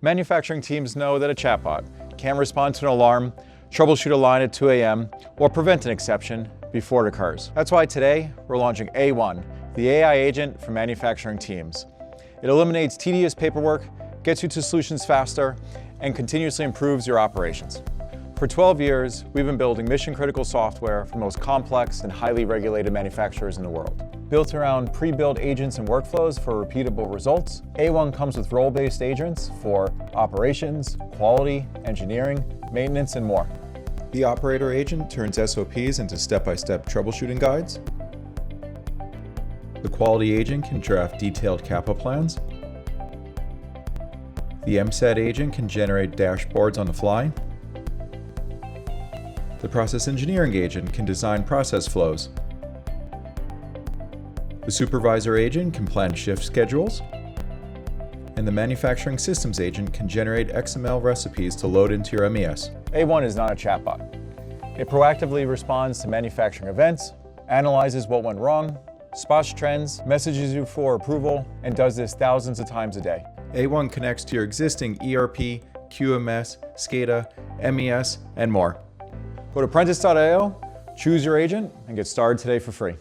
Manufacturing teams know that a chatbot can respond to an alarm, troubleshoot a line at 2 a.m., or prevent an exception before it occurs. That's why today we're launching A1, the AI agent for manufacturing teams. It eliminates tedious paperwork, gets you to solutions faster, and continuously improves your operations. For 12 years, we've been building mission-critical software for the most complex and highly regulated manufacturers in the world. Built around pre-built agents and workflows for repeatable results, A1 comes with role-based agents for operations, quality, engineering, maintenance, and more. The operator agent turns SOPs into step-by-step troubleshooting guides. The quality agent can draft detailed CAPA plans. The MSAT agent can generate dashboards on the fly. The process engineering agent can design process flows. The supervisor agent can plan shift schedules. And the manufacturing systems agent can generate XML recipes to load into your MES. A1 is not a chatbot. It proactively responds to manufacturing events, analyzes what went wrong, spots trends, messages you for approval, and does this thousands of times a day. A1 connects to your existing ERP, QMS, SCADA, MES, and more. Go to Prentice.io, choose your agent, and get started today for free.